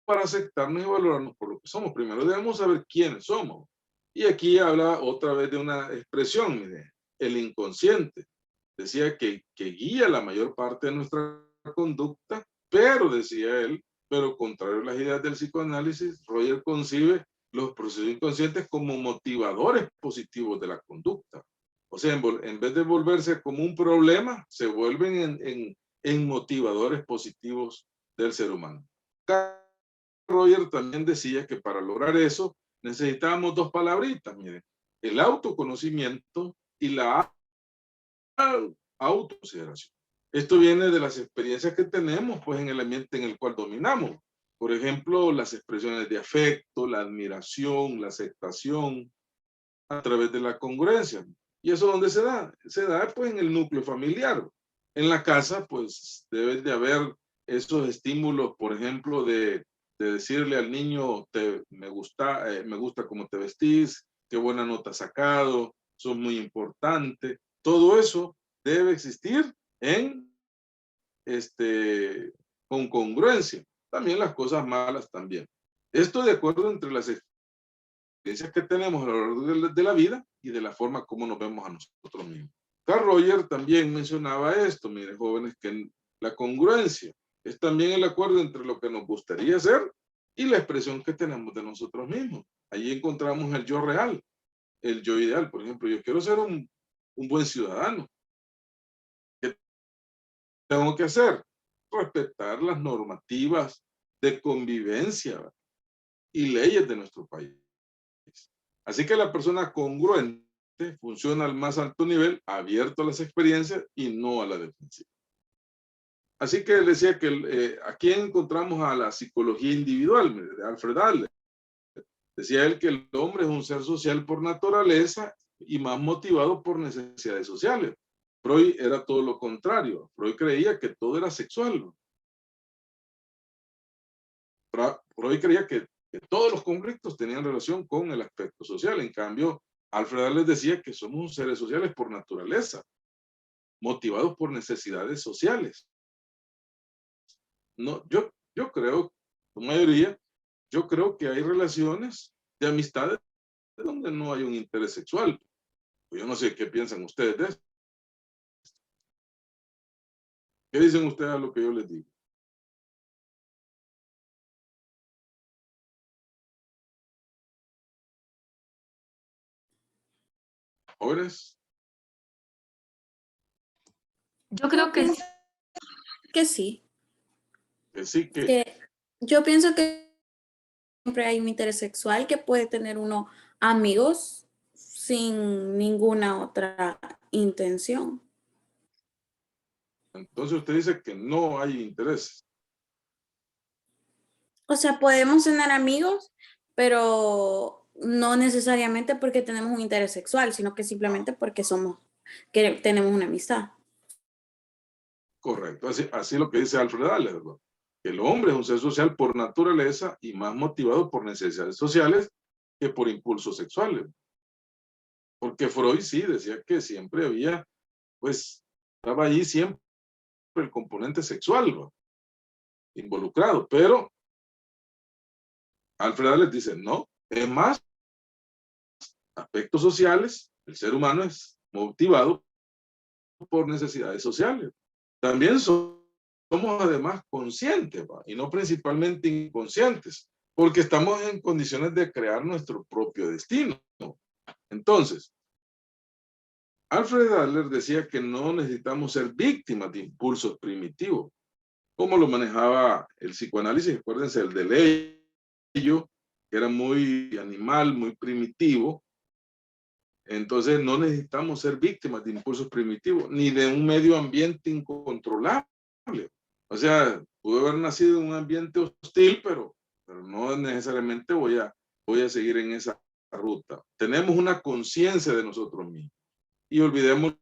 para aceptarnos y valorarnos por lo que somos. Primero debemos saber quiénes somos. Y aquí habla otra vez de una expresión, mire, el inconsciente. Decía que guía la mayor parte de nuestra conducta, pero decía él, pero contrario a las ideas del psicoanálisis, Rogers concibe los procesos inconscientes como motivadores positivos de la conducta. O sea, en vez de volverse como un problema, se vuelven en motivadores positivos del ser humano. Rogers también decía que para lograr eso necesitábamos dos palabritas, miren, el autoconocimiento y la autoconsideración. Esto viene de las experiencias que tenemos pues en el ambiente en el cual dominamos. Por ejemplo, las expresiones de afecto, la admiración, la aceptación, a través de la congruencia. ¿Y eso dónde se da? Se da pues en el núcleo familiar. En la casa pues debe de haber esos estímulos, por ejemplo, de decirle al niño, me gusta cómo te vestís, qué buena nota has sacado, sos muy importante. Todo eso debe existir con congruencia. También las cosas malas también. Esto de acuerdo entre las experiencias que tenemos a lo largo de la vida y de la forma como nos vemos a nosotros mismos. Carl Rogers también mencionaba esto, miren, jóvenes, que la congruencia Es también el acuerdo entre lo que nos gustaría ser y la expresión que tenemos de nosotros mismos. Allí encontramos el yo real, el yo ideal. Por ejemplo, yo quiero ser un buen ciudadano. ¿Qué tengo que hacer? Respetar las normativas de convivencia y leyes de nuestro país. Así que la persona congruente funciona al más alto nivel, abierto a las experiencias y no a la defensiva. Así que decía que aquí encontramos a la psicología individual de Alfred Adler. Decía él que el hombre es un ser social por naturaleza y más motivado por necesidades sociales. Freud era todo lo contrario. Freud creía que todo era sexual. Freud creía que todos los conflictos tenían relación con el aspecto social. En cambio, Alfred Adler decía que somos seres sociales por naturaleza, motivados por necesidades sociales. No, yo creo, la mayoría, yo creo que hay relaciones de amistades donde no hay un interés sexual. Yo no sé qué piensan ustedes de esto. ¿Qué dicen ustedes a lo que yo les digo? ¿Jóvenes? Yo creo que sí. Que sí, que Que yo pienso que siempre hay un interés sexual que puede tener uno amigos sin ninguna otra intención. entonces usted dice que no hay interés. O sea, podemos tener amigos, pero no necesariamente porque tenemos un interés sexual, sino que simplemente porque que tenemos una amistad. Correcto, así lo que dice Alfred Adler, ¿no? Que el hombre es un ser social por naturaleza y más motivado por necesidades sociales que por impulsos sexuales. Porque Freud sí decía que siempre había, pues, estaba allí siempre el componente sexual, ¿no?, involucrado, pero Alfred Adler dice, no, es más, aspectos sociales, el ser humano es motivado por necesidades sociales. También somos además conscientes, ¿va?, y no principalmente inconscientes, porque estamos en condiciones de crear nuestro propio destino. Entonces, Alfred Adler decía que no necesitamos ser víctimas de impulsos primitivos, como lo manejaba el psicoanálisis. Acuérdense, el de Lello, que era muy animal, muy primitivo. Entonces no necesitamos ser víctimas de impulsos primitivos, ni de un medio ambiente incontrolable. O sea, pude haber nacido en un ambiente hostil, pero no necesariamente voy a seguir en esa ruta. Tenemos una conciencia de nosotros mismos. Y olvidémonos,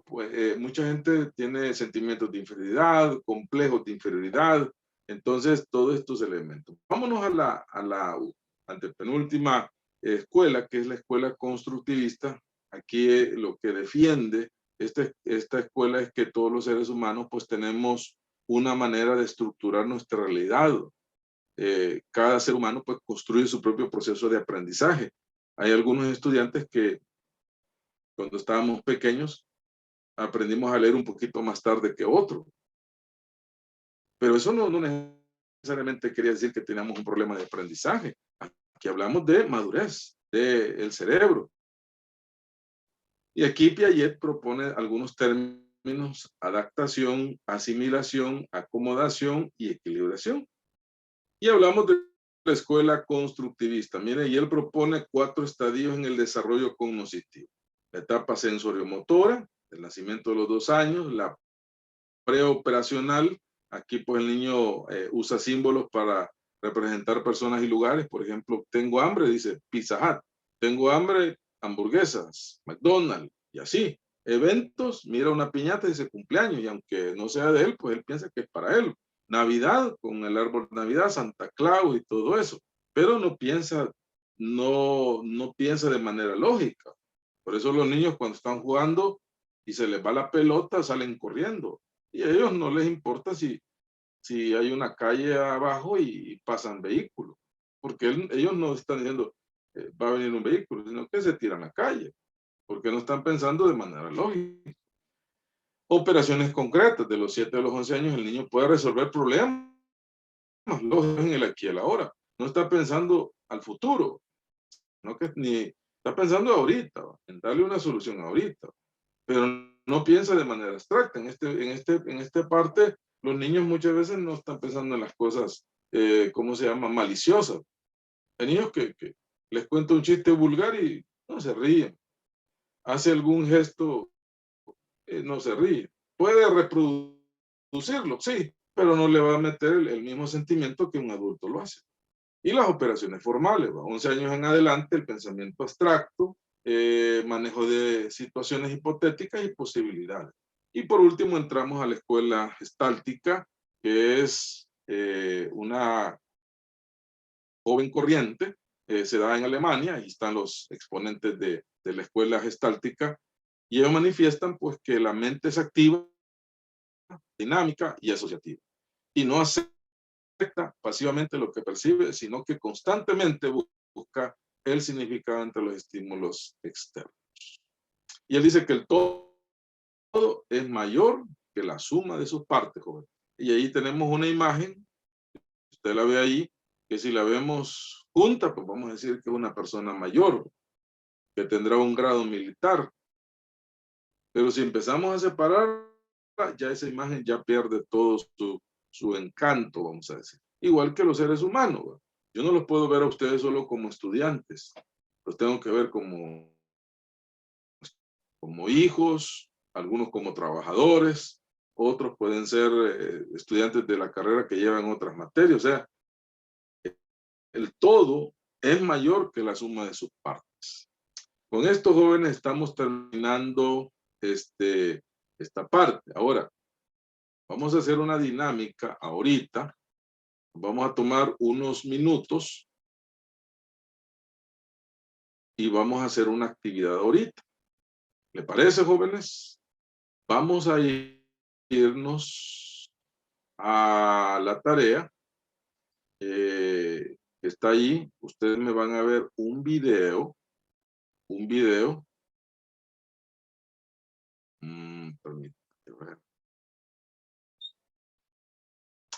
pues, mucha gente tiene sentimientos de inferioridad, complejos de inferioridad. Entonces, todos estos elementos. Vámonos a la antepenúltima escuela, que es la escuela constructivista. Aquí lo que defiende esta escuela es que todos los seres humanos pues tenemos una manera de estructurar nuestra realidad. Cada ser humano pues construye su propio proceso de aprendizaje. Hay algunos estudiantes que cuando estábamos pequeños aprendimos a leer un poquito más tarde que otro. Pero eso no necesariamente quería decir que teníamos un problema de aprendizaje. Aquí hablamos de madurez del cerebro. Y aquí Piaget propone algunos términos: adaptación, asimilación, acomodación y equilibración. Y hablamos de la escuela constructivista. Mire, y él propone 4 estadios en el desarrollo cognitivo. La etapa sensoriomotora, el nacimiento de los 2 años, la preoperacional. Aquí pues el niño usa símbolos para representar personas y lugares. Por ejemplo, tengo hambre, dice Pizza Hut. Tengo hambre, hamburguesas, McDonald's, y así. Eventos, mira una piñata y dice cumpleaños, y aunque no sea de él, pues él piensa que es para él. Navidad, con el árbol de Navidad, Santa Claus y todo eso. Pero no piensa de manera lógica. Por eso los niños cuando están jugando y se les va la pelota, salen corriendo. Y a ellos no les importa si hay una calle abajo y pasan vehículos. Porque ellos no están diciendo, va a venir un vehículo, sino que se tiran a la calle. Porque no están pensando de manera lógica. Operaciones concretas, de los 7 a los 11 años el niño puede resolver problemas lógicos en el aquí y el ahora. No está pensando al futuro, no que ni está pensando ahorita, en darle una solución ahorita, pero no piensa de manera abstracta. En esta parte, los niños muchas veces no están pensando en las cosas, ¿cómo se llama? Maliciosas. Hay niños que les cuenta un chiste vulgar y no se ríen. Hace algún gesto, no se ríe. Puede reproducirlo, sí, pero no le va a meter el mismo sentimiento que un adulto lo hace. Y las operaciones formales, 11 años en adelante, el pensamiento abstracto, manejo de situaciones hipotéticas y posibilidades. Y por último entramos a la escuela gestáltica, que es una joven corriente, se da en Alemania, y están los exponentes de la escuela gestáltica, y ellos manifiestan pues que la mente es activa, dinámica y asociativa, y no acepta pasivamente lo que percibe, sino que constantemente busca el significado entre los estímulos externos. Y él dice que el todo es mayor que la suma de sus partes, joven. Y ahí tenemos una imagen, usted la ve ahí, que si la vemos junta, pues vamos a decir que es una persona mayor, que tendrá un grado militar. Pero si empezamos a separar, ya esa imagen ya pierde todo su encanto, vamos a decir. Igual que los seres humanos, ¿verdad? Yo no los puedo ver a ustedes solo como estudiantes, los tengo que ver como hijos, algunos como trabajadores, otros pueden ser estudiantes de la carrera que llevan otras materias. O sea, el todo es mayor que la suma de sus partes. Con estos jóvenes estamos terminando esta parte. Ahora, vamos a hacer una dinámica ahorita. Vamos a tomar unos minutos y vamos a hacer una actividad ahorita. ¿Le parece, jóvenes? Vamos a irnos a la tarea. Está ahí. Ustedes me van a ver un video. Permítame.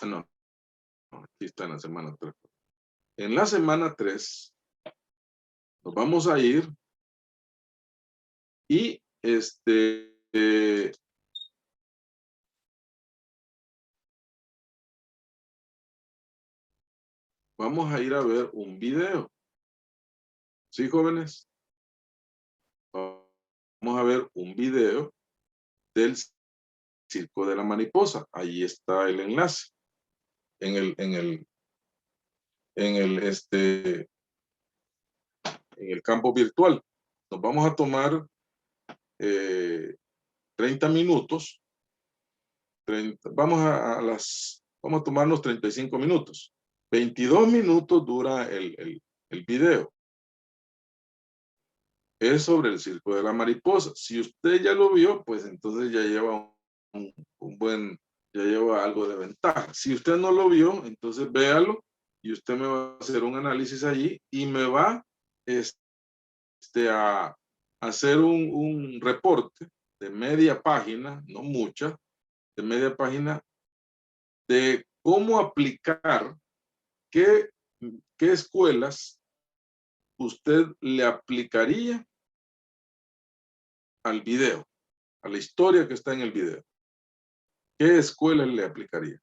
No, aquí está en la semana 3. En la semana 3 nos vamos a ir y vamos a ir a ver un video. ¿Sí, jóvenes? Vamos a ver un video del Circo de la Mariposa. Ahí está el enlace. En el campo virtual. Nos vamos a tomar 30 minutos. Vamos a tomarnos 35 minutos. 22 minutos dura el video. Es sobre el Circo de la Mariposa. Si usted ya lo vio, pues entonces ya lleva ya lleva algo de ventaja. Si usted no lo vio, entonces véalo y usted me va a hacer un análisis allí y me va a hacer un reporte de media página, no mucha, de media página, de cómo aplicar, qué escuelas usted le aplicaría al video, a la historia que está en el video. ¿Qué escuelas le aplicaría?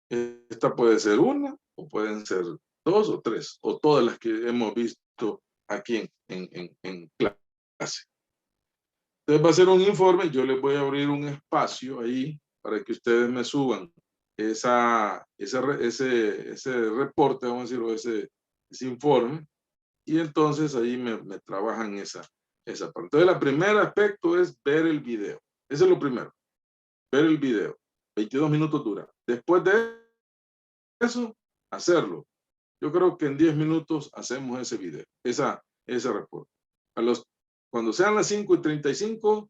Esta puede ser una, o pueden ser 2 o 3, o todas las que hemos visto aquí en clase. Entonces va a ser un informe, yo les voy a abrir un espacio ahí para que ustedes me suban ese reporte, vamos a decirlo, ese informe, y entonces ahí me trabajan esa parte. Entonces el primer aspecto es ver el video. Ese es lo primero, ver el video. 22 minutos dura. Después de eso, hacerlo. Yo creo que en 10 minutos hacemos ese video, ese reporte. Cuando sean las 5:35,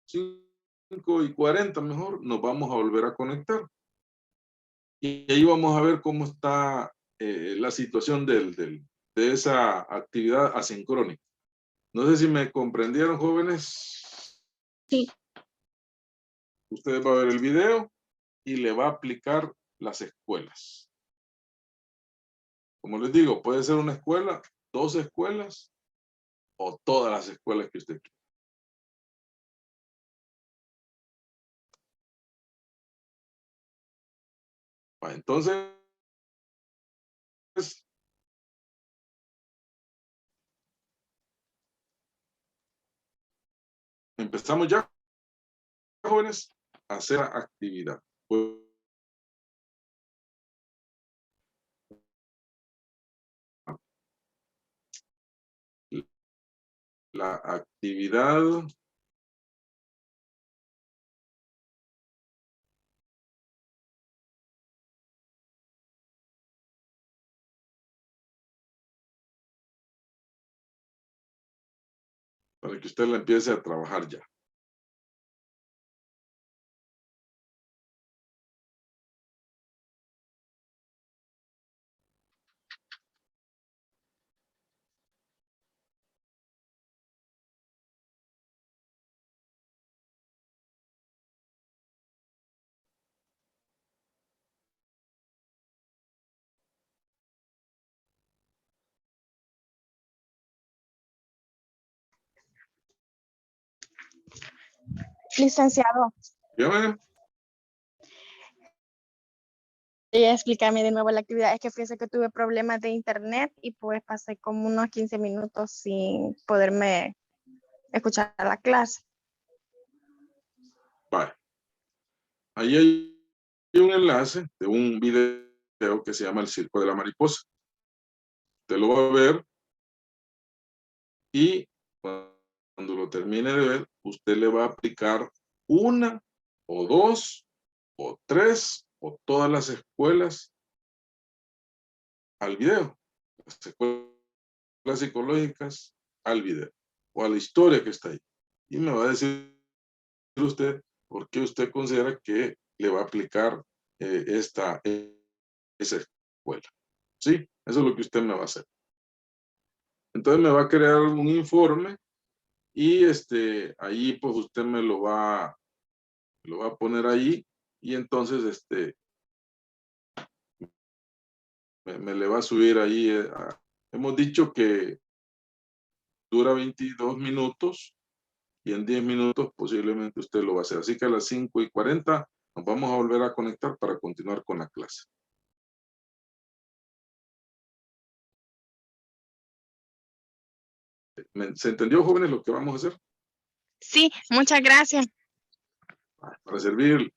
5:40 mejor, nos vamos a volver a conectar. Y ahí vamos a ver cómo está la situación de esa actividad asincrónica. No sé si me comprendieron, jóvenes. Sí. Usted va a ver el video y le va a aplicar las escuelas. Como les digo, puede ser una escuela, 2 escuelas o todas las escuelas que usted quiera. Entonces, empezamos ya, jóvenes, a hacer actividad. La actividad para que usted la empiece a trabajar ya. Licenciado, ¿Ya? quería explicarme de nuevo la actividad. Es que fíjese que tuve problemas de internet y pues pasé como unos 15 minutos sin poderme escuchar la clase. Vale. Ahí hay un enlace de un video que se llama El Circo de la Mariposa. Usted lo va a ver y cuando lo termine de ver, usted le va a aplicar 1 o 2 o 3 o todas las escuelas al video. Las escuelas psicológicas al video o a la historia que está ahí. Y me va a decir usted por qué usted considera que le va a aplicar esa escuela. ¿Sí? Eso es lo que usted me va a hacer. Entonces me va a crear un informe y ahí pues usted me lo va a poner ahí y entonces me le va a subir ahí. Hemos dicho que dura 22 minutos y en 10 minutos posiblemente usted lo va a hacer. Así que a las 5:40 nos vamos a volver a conectar para continuar con la clase. ¿Se entendió, jóvenes, lo que vamos a hacer? Sí, muchas gracias. Para servir.